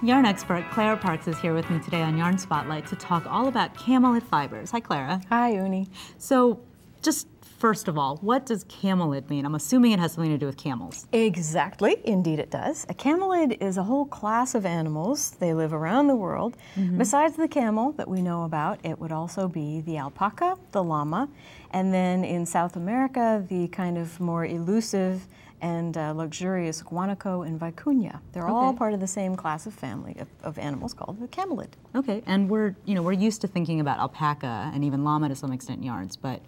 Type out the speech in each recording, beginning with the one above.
Yarn expert Clara Parks is here with me today on Yarn Spotlight to talk all about camelid fibers. Hi, Clara. Hi, Eunny. So, just first of all, what does camelid mean? I'm assuming it has something to do with camels. Exactly, indeed it does. A camelid is a whole class of animals. They live around the world. Besides the camel that we know about, it would also be the alpaca, the llama, and then in South America, the kind of more elusive and luxurious guanaco and vicuña. They're all part of the same class of family of animals called the camelid. Okay, and we're used to thinking about alpaca and even llama to some extent yarns, but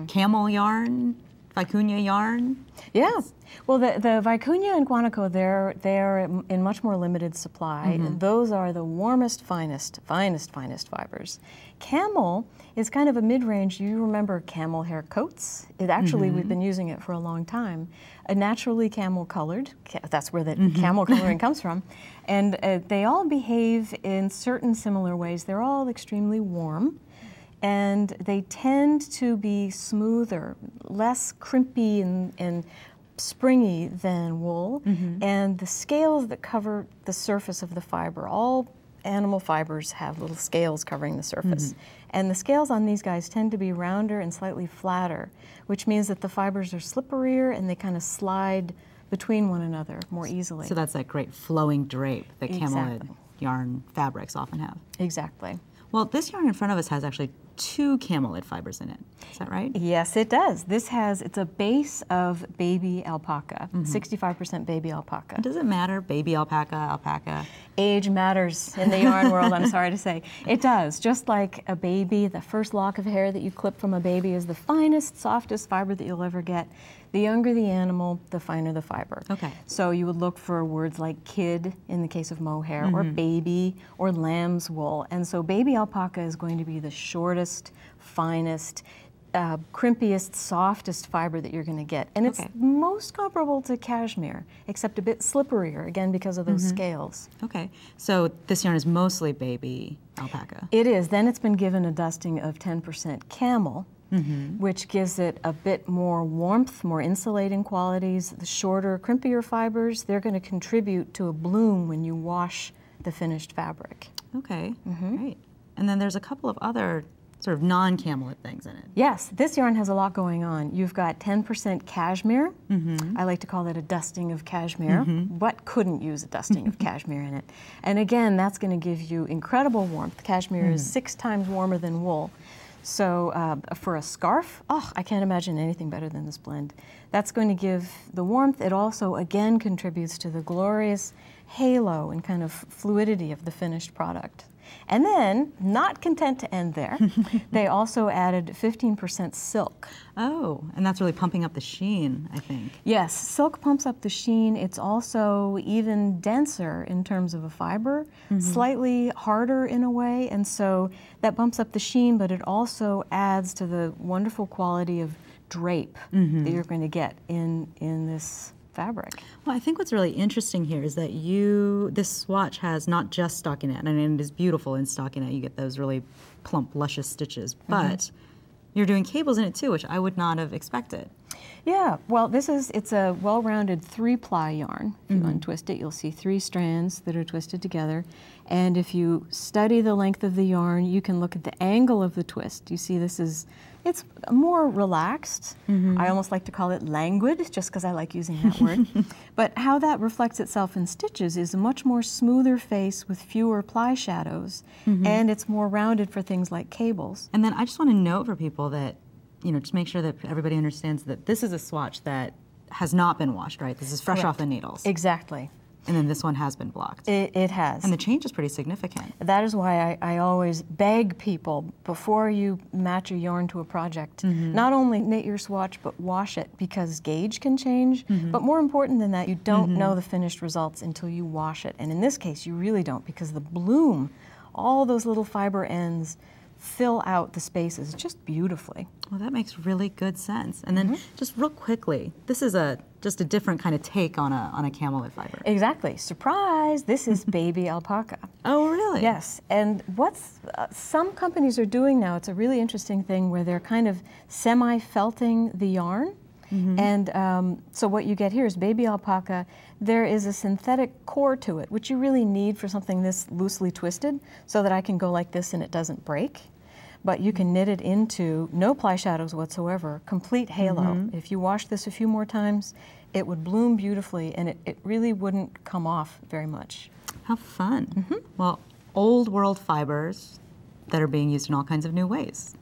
camel yarn, vicuña yarn? Yeah, well the vicuña and guanaco, they're in much more limited supply. Those are the warmest, finest fibers. Camel is kind of a mid-range. You remember camel hair coats? It actually, we've been using it for a long time. Naturally camel colored, that's where the camel coloring comes from. And they all behave in certain similar ways. They're all extremely warm, and they tend to be smoother, less crimpy and springy than wool. And the scales that cover the surface of the fiber, all animal fibers have little scales covering the surface. And the scales on these guys tend to be rounder and slightly flatter, which means that the fibers are slipperier and they kind of slide between one another more easily. So that's that great flowing drape that camelid yarn fabrics often have. Exactly. Well, this yarn in front of us has actually 2 camelid fibers in it. Is that right? Yes, it does. It's a base of baby alpaca, 65% baby alpaca. Does it matter, baby alpaca? Age matters in the yarn world, I'm sorry to say. It does. Just like a baby, the first lock of hair that you clip from a baby is the finest, softest fiber that you'll ever get. The younger the animal, the finer the fiber. Okay. So you would look for words like kid in the case of mohair, or baby, or lamb's wool. And so baby alpaca is going to be the shortest, finest, crimpiest, softest fiber that you're going to get. And it's most comparable to cashmere, except a bit slipperier, again, because of those scales. Okay. So this yarn is mostly baby alpaca. It is. Then it's been given a dusting of 10% camel, which gives it a bit more warmth, more insulating qualities. The shorter, crimpier fibers, they're going to contribute to a bloom when you wash the finished fabric. Okay, great. And then there's a couple of other sort of non-camelid things in it. Yes, this yarn has a lot going on. You've got 10% cashmere. I like to call it a dusting of cashmere. What couldn't use a dusting of cashmere in it? And again, that's going to give you incredible warmth. Cashmere is 6 times warmer than wool. So for a scarf, I can't imagine anything better than this blend. That's going to give the warmth. It also, again, contributes to the glorious halo and kind of fluidity of the finished product. And then, not content to end there, they also added 15% silk. Oh, and that's really pumping up the sheen, I think. Yes, silk pumps up the sheen. It's also even denser in terms of a fiber, slightly harder in a way, and so that bumps up the sheen, but it also adds to the wonderful quality of drape that you're going to get in this fabric. Well, I think what's really interesting here is that this swatch has not just stockinette, and it is beautiful in stockinette. You get those really plump, luscious stitches, but you're doing cables in it too, which I would not have expected. Yeah, well, it's a well-rounded 3-ply yarn. If you untwist it, you'll see 3 strands that are twisted together. And if you study the length of the yarn, you can look at the angle of the twist. You see it's more relaxed. I almost like to call it languid, just because I like using that word. But how that reflects itself in stitches is a much more smoother face with fewer ply shadows, and it's more rounded for things like cables. And then I just want to note for people that, just make sure that everybody understands that this is a swatch that has not been washed, right? This is fresh off the needles. Exactly. And then this one has been blocked. It has. And the change is pretty significant. That is why I always beg people, before you match a yarn to a project, not only knit your swatch, but wash it, because gauge can change. But more important than that, you don't know the finished results until you wash it. And in this case, you really don't, because the bloom, all those little fiber ends, fill out the spaces just beautifully. Well, that makes really good sense. And then just real quickly, this is just a different kind of take on a camelid fiber. Exactly. Surprise! This is baby alpaca. Oh, really? Yes. And what some companies are doing now, it's a really interesting thing where they're kind of semi-felting the yarn. And so what you get here is baby alpaca. There is a synthetic core to it, which you really need for something this loosely twisted, so that I can go like this and it doesn't break. But you can knit it into no ply shadows whatsoever, complete halo. If you wash this a few more times, it would bloom beautifully, and it really wouldn't come off very much. How fun. Well, old world fibers that are being used in all kinds of new ways.